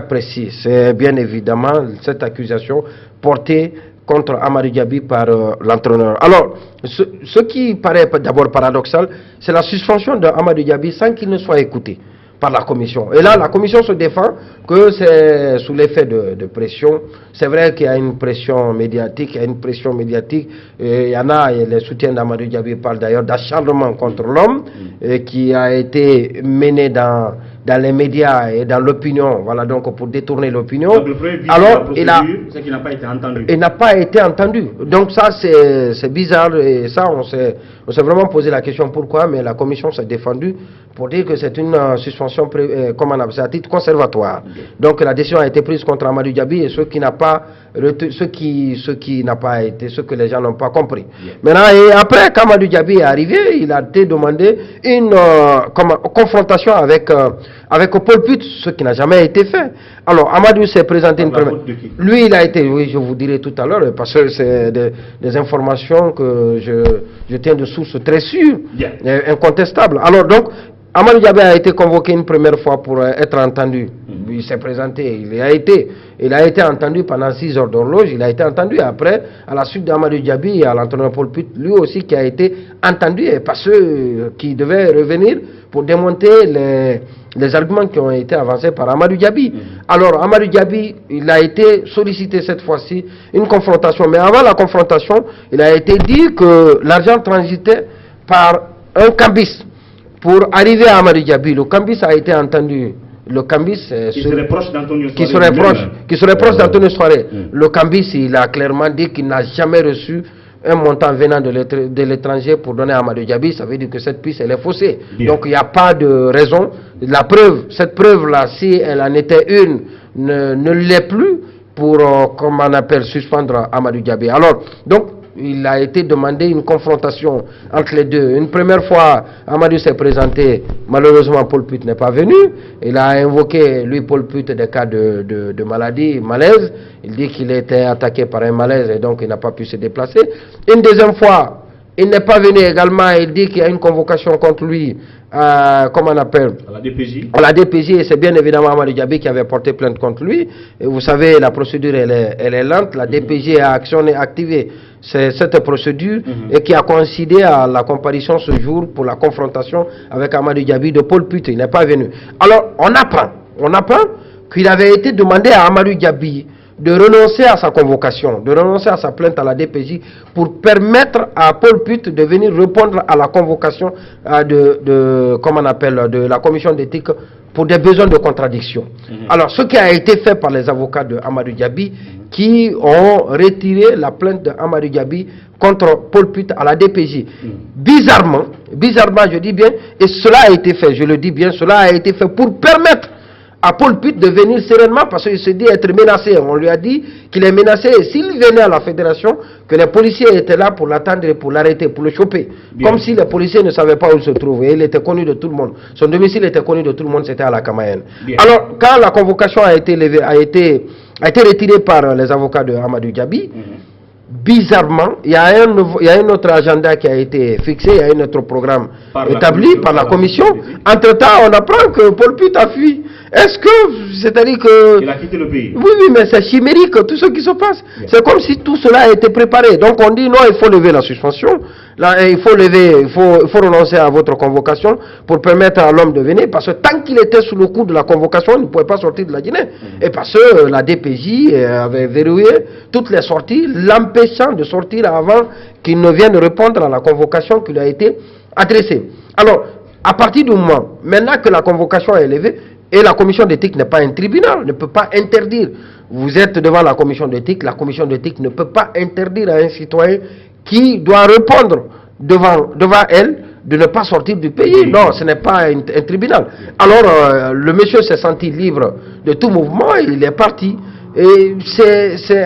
[SPEAKER 2] précis. C'est bien évidemment cette accusation portée contre Amadou Diaby par l'entraîneur. Alors, ce qui paraît d'abord paradoxal, c'est la suspension d'Amadou Diaby sans qu'il ne soit écouté par la commission. Et là, la commission se défend que c'est sous l'effet de pression. C'est vrai qu'il y a une pression médiatique, il y en a, et les soutiens d'Amadou Diaby parlent d'ailleurs d'acharnement contre l'homme, qui a été mené dans les médias et dans l'opinion, voilà, donc pour détourner l'opinion. Alors, il n'a pas été entendu. Il n'a pas été entendu. Donc ça, c'est bizarre, et ça, on s'est vraiment posé la question pourquoi, mais la commission s'est défendue pour dire que c'est une suspension, à titre conservatoire. Donc la décision a été prise contre Amadou Diaby et ce que les gens n'ont pas compris. Maintenant, et après, quand Amadou Diaby est arrivé, il a été demandé une confrontation avec Paul Put, ce qui n'a jamais été fait. Alors, Amadou s'est présenté une première. Lui, il a été, oui, je vous dirai tout à l'heure, parce que c'est des informations que je tiens de sources très sûres, incontestables. Alors, donc, Amadou Diaby a été convoqué une première fois pour être entendu. Il s'est présenté, il a été entendu pendant 6 heures d'horloge, il a été entendu. Après, à la suite d'Amadou Diaby, il y a l'entraîneur Paul Put, lui aussi qui a été entendu, et par ceux qui devaient revenir pour démonter les arguments qui ont été avancés par Amadou Diaby. Alors, Amadou Diaby, il a été sollicité cette fois-ci, une confrontation. Mais avant la confrontation, il a été dit que l'argent transitait par un cambiste pour arriver à Amadou Diaby. Le cambiste a été entendu. Le cambiste, qui serait proche d'Antonio Soare. Le cambiste, il a clairement dit qu'il n'a jamais reçu un montant venant de l'étranger pour donner à Amadou Diaby. Ça veut dire que cette piste, elle est faussée. Donc il n'y a pas de raison. La preuve, cette preuve-là, si elle en était une, ne l'est plus pour, comme on appelle, suspendre Amadou Diaby. Alors, donc, il a été demandé une confrontation entre les deux. Une première fois, Amadou s'est présenté, malheureusement Paul Put n'est pas venu. Il a invoqué, lui Paul Put, des cas de maladie, malaise. Il dit qu'il était attaqué par un malaise et donc il n'a pas pu se déplacer. Une deuxième fois, il n'est pas venu également, il dit qu'il y a une convocation contre lui, comment on appelle, à la DPJ. À la DPJ, et c'est bien évidemment Amadou Diaby qui avait porté plainte contre lui. Et vous savez, la procédure, elle est lente. La DPJ a activé cette procédure et qui a coïncidé à la comparution ce jour pour la confrontation avec Amadou Diaby de Paul Put. Il n'est pas venu. Alors, on apprend qu'il avait été demandé à Amadou Diaby de renoncer à sa convocation, de renoncer à sa plainte à la DPJ pour permettre à Paul Put de venir répondre à la convocation de la commission d'éthique pour des besoins de contradiction. Alors, ce qui a été fait par les avocats de Amadou Diaby, qui ont retiré la plainte de Amadou Diaby contre Paul Put à la DPJ. Bizarrement, je dis bien, et cela a été fait, je le dis bien, cela a été fait pour permettre à Paul Put de venir sereinement parce qu'il se dit être menacé. On lui a dit qu'il est menacé et s'il venait à la fédération, que les policiers étaient là pour l'attendre, pour l'arrêter, pour le choper. Comme si les policiers ne savaient pas où il se trouvait. Il était connu de tout le monde. Son domicile était connu de tout le monde, c'était à la Camaïenne. Alors, quand la convocation a été retirée par les avocats de Amadou Diaby, bizarrement, il y a un autre agenda qui a été fixé, il y a un autre programme établi par la commission. Entre-temps, on apprend que Paul Put a fui. Est-ce que, c'est-à-dire que... Il a quitté le pays. Oui, mais c'est chimérique, tout ce qui se passe. C'est comme si tout cela a été préparé. Donc on dit non, il faut lever la suspension. Là, il faut renoncer à votre convocation pour permettre à l'homme de venir. Parce que tant qu'il était sous le coup de la convocation, il ne pouvait pas sortir de la Guinée. Et parce que la DPJ avait verrouillé toutes les sorties, l'empêchant de sortir avant qu'il ne vienne répondre à la convocation qui lui a été adressée. Alors, à partir du moment, maintenant que la convocation est levée, et la commission d'éthique n'est pas un tribunal, ne peut pas interdire. Vous êtes devant la commission d'éthique ne peut pas interdire à un citoyen qui doit répondre devant elle de ne pas sortir du pays. Non, ce n'est pas un tribunal. Alors, le monsieur s'est senti libre de tout mouvement, il est parti. Et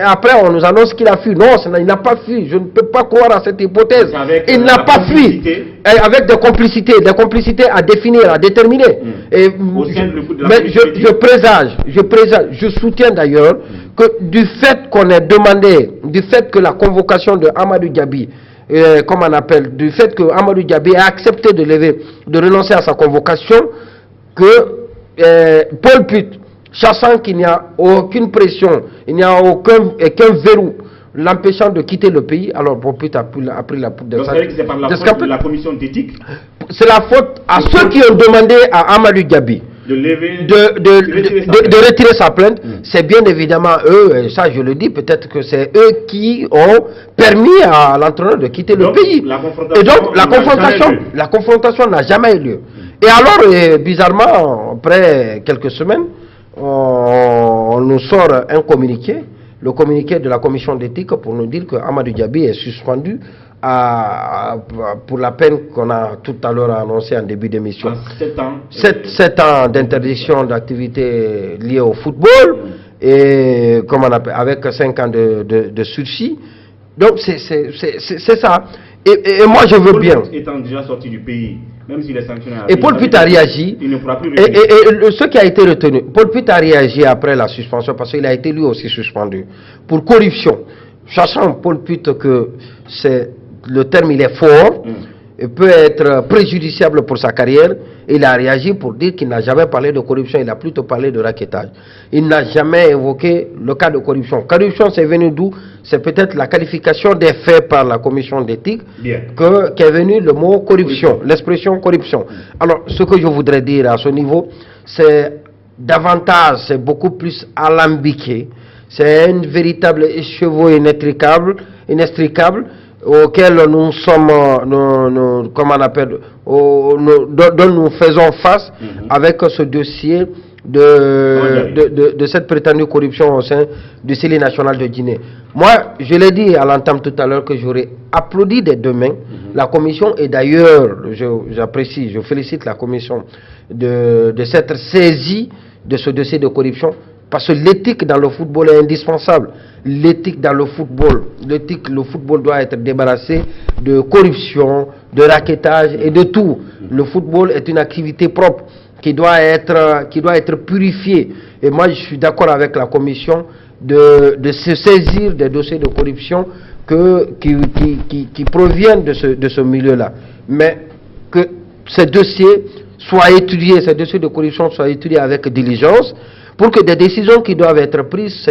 [SPEAKER 2] après, on nous annonce qu'il a fui. Non, il n'a pas fui. Je ne peux pas croire à cette hypothèse. Il n'a pas fui. Avec des complicités à définir, à déterminer. Et, je présage, je soutiens d'ailleurs que du fait qu'on ait demandé, du fait que la convocation de Amadou Diaby, comme on appelle, du fait que Amadou Diaby a accepté de renoncer à sa convocation, que Paul Put, sachant qu'il n'y a aucune pression, il n'y a aucun verrou l'empêchant de quitter le pays, alors Paul Put a pris la poudre de
[SPEAKER 1] ça. C'est par la faute de la commission d'éthique.
[SPEAKER 2] C'est la faute à ceux qui ont demandé à Amadou Diaby de retirer sa plainte. C'est bien évidemment eux, et ça je le dis, peut-être que c'est eux qui ont permis à l'entraîneur de quitter le pays. Et donc la confrontation n'a jamais eu lieu. Et alors, bizarrement, après quelques semaines, on nous sort un communiqué, le communiqué de la commission d'éthique, pour nous dire que Amadou Diaby est suspendu pour la peine qu'on a tout à l'heure annoncée en début d'émission. 7 ans d'interdiction d'activité liée au football, et comme on appelle, avec 5 ans de sursis. Donc c'est ça. Et moi je veux bien.
[SPEAKER 1] Étant déjà sorti du pays, même s'il est sanctionné.
[SPEAKER 2] Et Paul Put a réagi.
[SPEAKER 1] Il ne pourra plus
[SPEAKER 2] et ce qui a été retenu, Paul Put a réagi après la suspension parce qu'il a été lui aussi suspendu pour corruption. Sachant Paul Put que le terme il est fort, et peut être préjudiciable pour sa carrière, il a réagi pour dire qu'il n'a jamais parlé de corruption, il a plutôt parlé de rackettage. Il n'a jamais évoqué le cas de corruption. Corruption, c'est venu d'où? C'est peut-être la qualification des faits par la commission d'éthique qu'est venu le mot corruption, l'expression corruption. Alors, ce que je voudrais dire à ce niveau, c'est davantage, c'est beaucoup plus alambiqué, c'est un véritable écheveau inextricable, auquel nous sommes, comment on appelle, dont nous faisons face avec ce dossier de cette prétendue corruption au sein du CELI national de Guinée. Moi, je l'ai dit à l'entame tout à l'heure que j'aurais applaudi des deux mains la commission, et d'ailleurs, j'apprécie, je félicite la commission de s'être saisie de ce dossier de corruption, parce que l'éthique dans le football est indispensable. L'éthique dans le football doit être débarrassé de corruption, de rackettage et de tout. Le football est une activité propre qui doit être purifiée. Et moi, je suis d'accord avec la commission de se saisir des dossiers de corruption qui proviennent de ce milieu-là. Mais que ces dossiers soient étudiés, ces dossiers de corruption soient étudiés avec diligence, pour que des décisions qui doivent être prises,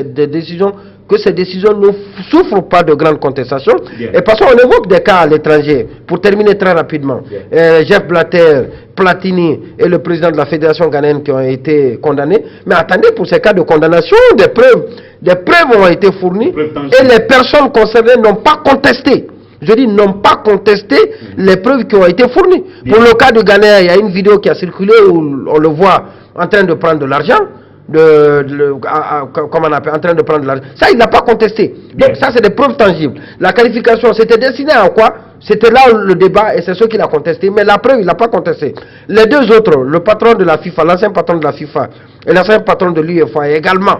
[SPEAKER 2] que ces décisions ne souffrent pas de grandes contestations. Et parce qu'on évoque des cas à l'étranger, pour terminer très rapidement, Jeff Blatter, Platini et le président de la fédération ghanéenne qui ont été condamnés. Mais attendez, pour ces cas de condamnation, des preuves ont été fournies et les personnes concernées n'ont pas contesté. Je dis n'ont pas contesté les preuves qui ont été fournies. Pour le cas de Ghana, il y a une vidéo qui a circulé où on le voit en train de prendre de l'argent. Comment on appelle, en train de prendre de l'argent. Ça, il n'a pas contesté. Donc, ça, c'est des preuves tangibles. La qualification, c'était destiné à quoi? C'était là le débat, et c'est ce qu'il a contesté. Mais la preuve, il n'a pas contesté. Les deux autres, le patron de la FIFA, l'ancien patron de la FIFA, et l'ancien patron de l'UEFA également,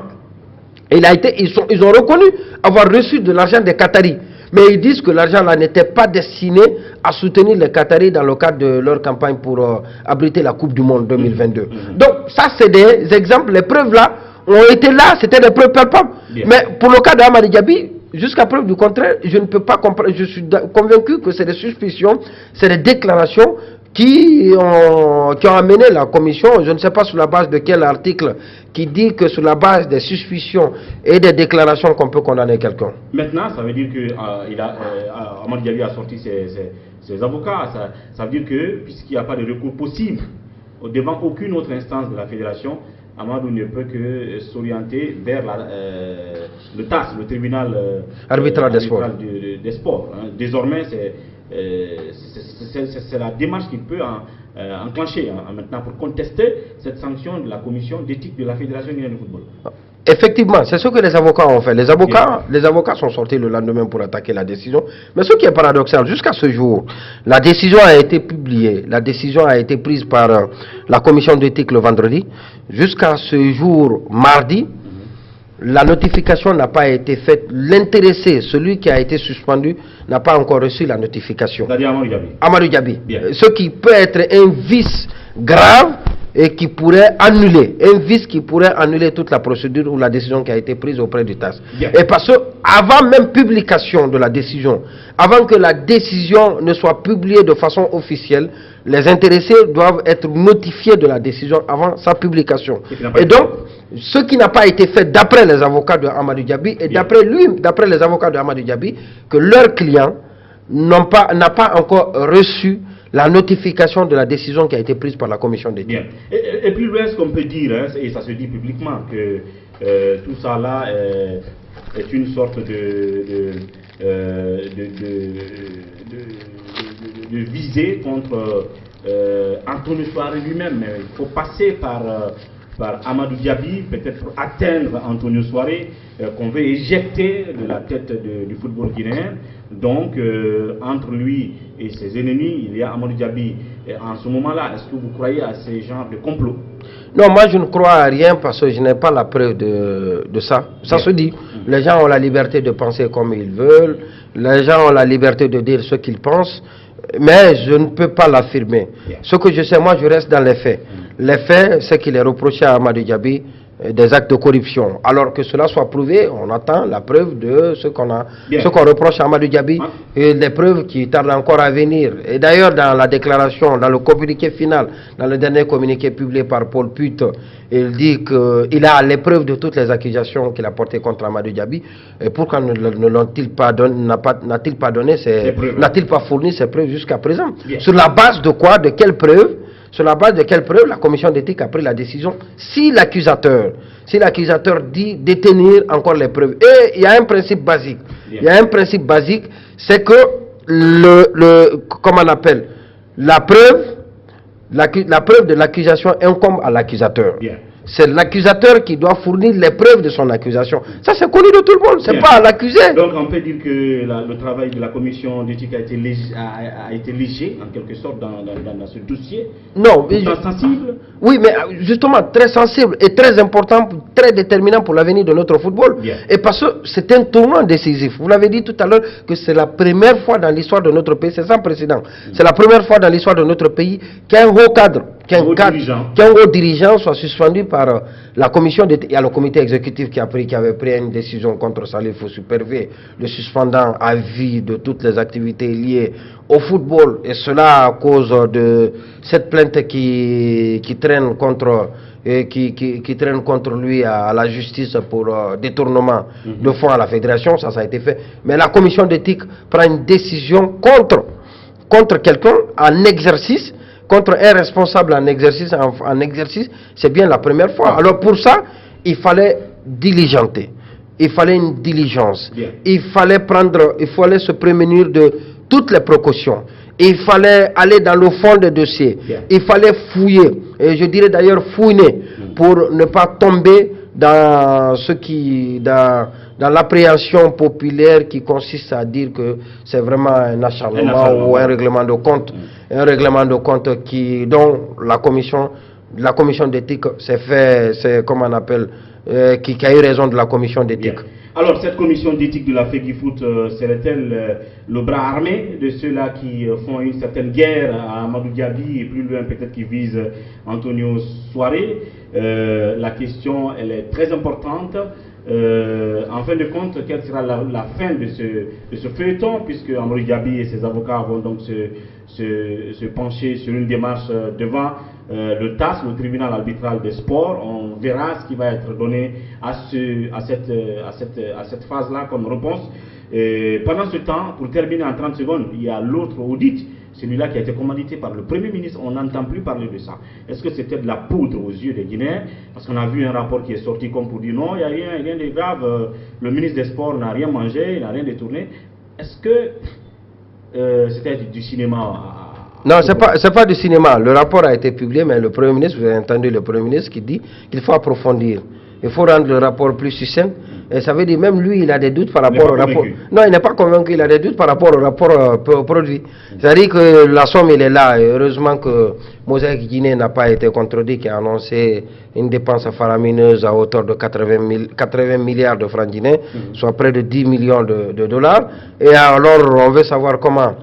[SPEAKER 2] ils ont reconnu avoir reçu de l'argent des Qataris. Mais ils disent que l'argent là n'était pas destiné à soutenir les Qataris dans le cadre de leur campagne pour abriter la Coupe du Monde 2022. Donc ça, c'est des exemples. Les preuves là ont été là, c'était des preuves palpables. Mais pour le cas d'Amadou Diaby, jusqu'à preuve du contraire, je ne peux pas comprendre. Je suis convaincu que c'est des suspicions, c'est des déclarations qui ont amené la commission, je ne sais pas sur la base de quel article, qui dit que sur la base des suspicions et des déclarations qu'on peut condamner quelqu'un.
[SPEAKER 1] Maintenant, ça veut dire que Amadou Diaby a sorti ses avocats. Ça veut dire que, puisqu'il n'y a pas de recours possible devant aucune autre instance de la fédération, Amadou ne peut que s'orienter vers le TAS, le tribunal arbitral des sports. Désormais, c'est la démarche qu'il peut enclencher maintenant pour contester cette sanction de la commission d'éthique de la Fédération guinéenne de football.
[SPEAKER 2] Effectivement, c'est ce que les avocats ont fait. Les avocats sont sortis le lendemain pour attaquer la décision. Mais ce qui est paradoxal, jusqu'à ce jour, la décision a été publiée, la décision a été prise par la commission d'éthique le vendredi. Jusqu'à ce jour, mardi, la notification n'a pas été faite. L'intéressé, celui qui a été suspendu, n'a pas encore reçu la notification.
[SPEAKER 1] C'est-à-dire Amadou Diaby.
[SPEAKER 2] Amadou Diaby.
[SPEAKER 1] Bien.
[SPEAKER 2] Ce qui peut être un vice grave et qui pourrait annuler, toute la procédure ou la décision qui a été prise auprès du TAS.
[SPEAKER 1] Bien.
[SPEAKER 2] Et parce que avant même publication de la décision, avant que la décision ne soit publiée de façon officielle, les intéressés doivent être notifiés de la décision avant sa publication. Et donc, ce qui n'a pas été fait d'après les avocats de Amadou Diaby et d'après les avocats de Amadou Diaby, que leur client n'a pas encore reçu la notification de la décision qui a été prise par la commission d'éthique.
[SPEAKER 1] Bien. Et puis est-ce qu'on peut dire, hein, et ça se dit publiquement, que tout ça là est une sorte de visée contre Antonio Souare lui-même. Il faut passer par Amadou Diaby, peut-être pour atteindre Antonio Souare, qu'on veut éjecter de la tête du football guinéen. Donc, entre lui et ses ennemis, il y a Amadou Diaby. Et en ce moment-là, est-ce que vous croyez à ces genres de complot?
[SPEAKER 2] Non, moi je ne crois à rien parce que je n'ai pas la preuve de ça. Ça se dit. Les gens ont la liberté de penser comme ils veulent. Les gens ont la liberté de dire ce qu'ils pensent. Mais je ne peux pas l'affirmer. Ce que je sais, moi je reste dans les faits. Les faits, c'est qu'il est reproché à Amadou Diaby des actes de corruption. Alors que cela soit prouvé, on attend la preuve de ce qu'on reproche à Amadou Diaby, et des preuves qui tardent encore à venir. Et d'ailleurs, dans la déclaration, dans le communiqué final, dans le dernier communiqué publié par Paul Put, il dit qu'il a les preuves de toutes les accusations qu'il a portées contre Amadou Diaby. Et pourquoi n'a-t-il pas fourni ces preuves jusqu'à présent? Sur la base de quoi? De quelles preuves? Sur la base de quelle preuve la commission d'éthique a pris la décision? Si l'accusateur dit détenir encore les preuves. Et il y a un principe basique. C'est que comment on appelle, la preuve de l'accusation incombe à l'accusateur. C'est l'accusateur qui doit fournir les preuves de son accusation. Ça, c'est connu de tout le monde, c'est pas à l'accusé.
[SPEAKER 1] Donc, on peut dire que le travail de la commission d'éthique a été léger, en quelque sorte, dans ce dossier.
[SPEAKER 2] Non.
[SPEAKER 1] Sensible.
[SPEAKER 2] Oui, mais justement, très sensible et très important, très déterminant pour l'avenir de notre football. Et parce que c'est un tournant décisif. Vous l'avez dit tout à l'heure que c'est la première fois dans l'histoire de notre pays, c'est sans précédent. C'est la première fois dans l'histoire de notre pays qu'un haut cadre, qu'un haut dirigeant soit suspendu par la commission d'éthique. Il y a le comité exécutif qui avait pris une décision contre Salif Supervé, le suspendant à vie de toutes les activités liées au football, et cela à cause de cette plainte qui traîne contre lui à la justice pour détournement de fonds à la fédération. Ça a été fait. Mais la commission d'éthique prend une décision contre quelqu'un en exercice, contre un responsable en exercice, c'est bien la première fois. Alors pour ça, il fallait diligenter. Il fallait une diligence. Il fallait se prémunir de toutes les précautions. Il fallait aller dans le fond des dossiers. Il fallait fouiller. Et je dirais d'ailleurs fouiner pour ne pas tomber dans dans l'appréhension populaire qui consiste à dire que c'est vraiment un acharnement ou un règlement de compte. Un règlement de compte dont la commission d'éthique comment on appelle, qui a eu raison de la commission d'éthique.
[SPEAKER 1] Alors, cette commission d'éthique de la FEGIFOOT, serait-elle le bras armé de ceux-là qui font une certaine guerre à Amadou Diaby et plus loin peut-être qui visent Antonio Souare? La question, elle est très importante. En fin de compte, quelle sera la fin de ce feuilleton, puisque Amadou Diaby et ses avocats vont donc se pencher sur une démarche devant le TAS, le tribunal arbitral des sports. On verra ce qui va être donné à cette phase-là comme réponse. Et pendant ce temps, pour terminer en 30 secondes, il y a l'autre audit, celui-là qui a été commandité par le Premier ministre. On n'entend plus parler de ça. Est-ce que c'était de la poudre aux yeux des Guinéens? Parce qu'on a vu un rapport qui est sorti comme pour dire non, il n'y a rien de grave, le ministre des Sports n'a rien mangé, il n'a rien détourné. Est-ce que c'était du cinéma?
[SPEAKER 2] Non, c'est pas du cinéma. Le rapport a été publié, mais le Premier ministre, vous avez entendu le Premier ministre qui dit qu'il faut approfondir. Il faut rendre le rapport plus succinct. Et ça veut dire même lui, il a des doutes par rapport au rapport. Non, il n'est pas convaincu, il a des doutes par rapport au rapport produit. C'est-à-dire que la somme, il est là. Et heureusement que Mosaïque Guinée n'a pas été contredit, qui a annoncé une dépense faramineuse à hauteur de 80 milliards de francs guinéens, soit près de 10 millions de dollars. Et alors, on veut savoir comment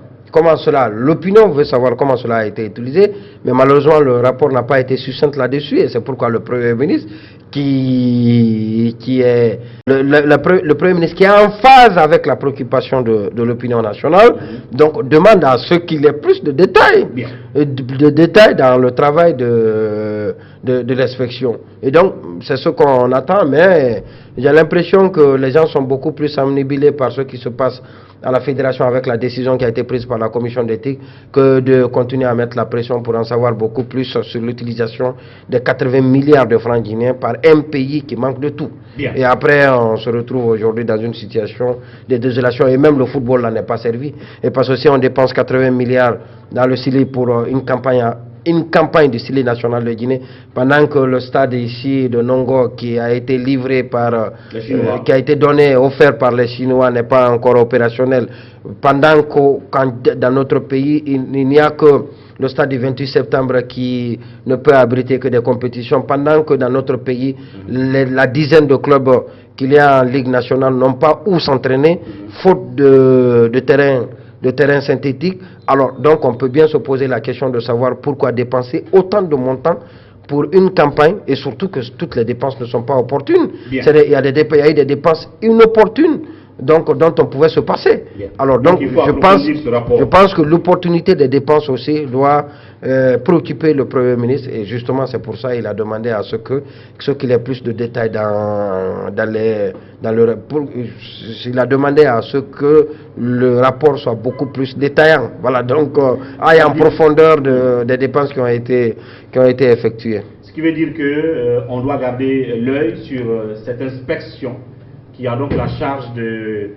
[SPEAKER 2] cela, l'opinion veut savoir comment cela a été utilisé, mais malheureusement le rapport n'a pas été succinct là-dessus, et c'est pourquoi le Premier ministre, qui est le Premier ministre qui est en phase avec la préoccupation de l'opinion nationale, donc demande à ce qu'il y ait plus de détails, dans le travail de l'inspection. Et donc c'est ce qu'on attend, mais j'ai l'impression que les gens sont beaucoup plus omnibulés par ce qui se passe à la fédération avec la décision qui a été prise par la commission d'éthique que de continuer à mettre la pression pour en savoir beaucoup plus sur l'utilisation des 80 milliards de francs guinéens par un pays qui manque de tout. Bien. Et après, on se retrouve aujourd'hui dans une situation de désolation, et même le football n'en est pas servi. Et parce que si on dépense 80 milliards dans le Sili pour une campagne du Sili national de Guinée, pendant que le stade ici de Nongo, qui a été livré par qui a été offert par les Chinois, n'est pas encore opérationnel, pendant que dans notre pays il n'y a que le stade du 28 septembre qui ne peut abriter que des compétitions, pendant que dans notre pays la dizaine de clubs qu'il y a en Ligue nationale n'ont pas où s'entraîner, faute de terrain synthétique. Alors donc on peut bien se poser la question de savoir pourquoi dépenser autant de montants pour une campagne, et surtout que toutes les dépenses ne sont pas opportunes. Il y a eu des dépenses inopportunes, donc dont on pouvait se passer. Bien. Alors donc je pense que l'opportunité des dépenses aussi doit préoccuper le Premier ministre, et justement c'est pour ça qu'il a demandé à ce qu'il ait plus de détails il a demandé à ce que le rapport soit beaucoup plus détaillant. Voilà, donc aille en profondeur des dépenses qui ont été effectuées.
[SPEAKER 1] Ce qui veut dire qu'on doit garder l'œil sur cette inspection qui a donc la charge de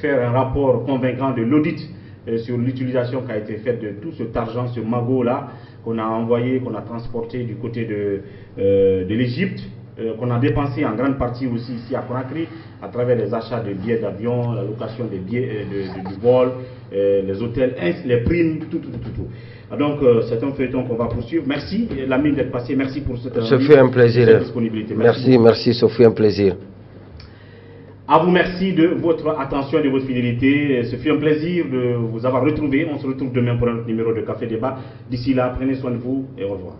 [SPEAKER 1] faire un rapport convaincant de l'audit sur l'utilisation qui a été faite de tout cet argent, ce magot-là, qu'on a envoyé, qu'on a transporté du côté de l'Égypte, qu'on a dépensé en grande partie aussi ici à Conakry, à travers les achats de billets d'avion, la location des billets du vol, les hôtels, les primes, tout. Donc c'est un feuilleton qu'on va poursuivre. Merci Lamine d'être passé, merci pour cette
[SPEAKER 2] disponibilité. Merci, ce fut un plaisir.
[SPEAKER 1] À vous, merci de votre attention et de votre fidélité. Ce fut un plaisir de vous avoir retrouvé. On se retrouve demain pour un autre numéro de Café Débat. D'ici là, prenez soin de vous et au revoir.